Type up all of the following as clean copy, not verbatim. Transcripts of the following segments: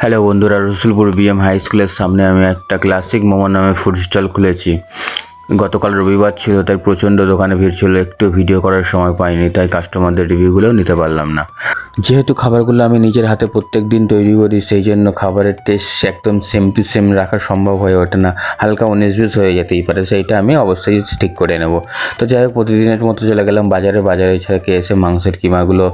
Hello বন্ধুরা, Rasulpur BM high স্কুলের সামনে আমি একটা ক্লাসিক মোমো নামে ফুড স্টল খুলেছি। গতকাল রবিবার ছিল, তাই প্রচণ্ড দোকানে ভিড় ছিল। একটু ভিডিও করার সময় পাইনি, তাই কাস্টমারদের রিভিউগুলোও নিতে পারলাম না। যেহেতু খাবারগুলো আমি নিজের হাতে প্রত্যেক দিন তৈরি করি, সেই জন্য খাবারের টেস্ট একদম সেম টু সেম রাখা সম্ভব হয়ে ওঠে না, হালকা 19-20 হয়ে যেতেই পারে, সেইটা আমি অবশ্যই ঠিক করে নেব। তো যাই হোক, প্রতিদিনের মতো চলে গেলাম বাজারে থেকে এসে মাংসের কিমাগুলো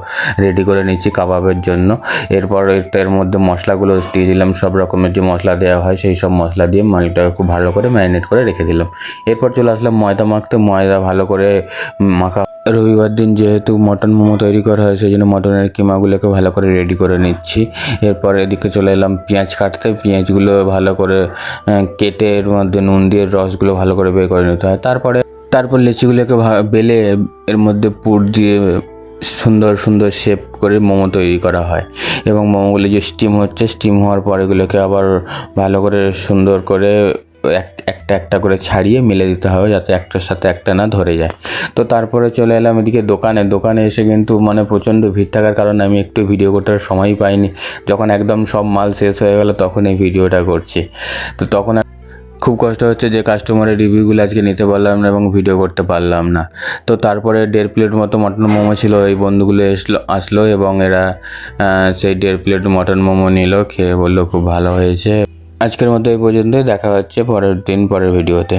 রেডি করে নিচ্ছি কাবাবের জন্য। এরপর এর মধ্যে মশলাগুলো দিয়ে দিলাম, সব রকমের যে মশলা দেওয়া হয় সেই সব মশলা দিয়ে মাংসটাকে খুব ভালো করে ম্যারিনেট করে রেখে দিলাম। এরপর চলে আসলাম ময়দা মাখতে। ময়দা ভালো করে মাখা। রবিবার দিন যেহেতু মটন মোমো তৈরি করা হয়, সেই জন্য মটনের কিমাগুলোকে ভালো করে রেডি করে নিচ্ছি। এরপর এদিকে চলে এলাম পেঁয়াজ কাটতে। পেঁয়াজগুলো ভালো করে কেটে এর মধ্যে নুন দিয়ে রসগুলো ভালো করে বের করে নিতে হয়। তারপর লিচিগুলোকে বেলে এর মধ্যে পুর দিয়ে সুন্দর সুন্দর শেপ করে মোমো তৈরি করা হয়। এবং মোমোগুলো যে স্টিম হওয়ার পর এগুলোকে আবার ভালো করে সুন্দর করে একটা একটা করে ছাড়িয়ে মেলে দিতে হবে, যাতে একটার সাথে একটা না ধরে যায়। তো তারপরে চলে এলাম এদিকে দোকানে এসে কিন্তু প্রচণ্ড ভিড় থাকার কারণে আমি একটু ভিডিও করার সময় পাইনি। যখন একদম সব মাল শেষ হয়ে গেল তখন এই ভিডিওটা করছি। তো তখন খুব কষ্ট হচ্ছে যে কাস্টমারের রিভিউগুলো আজকে নিতে পারলাম না এবং ভিডিও করতে পারলাম না। তো তারপরে 1.5 প্লেট মতো মটন মোমো ছিল। এই বন্ধুগুলো আসলো এবং এরা সেই 1.5 প্লেট মটন মোমো নিল, খেয়ে বললো খুব ভালো হয়েছে। আজকের মতো এই পর্যন্তই, দেখা হচ্ছে পরের দিন পরের ভিডিওতে।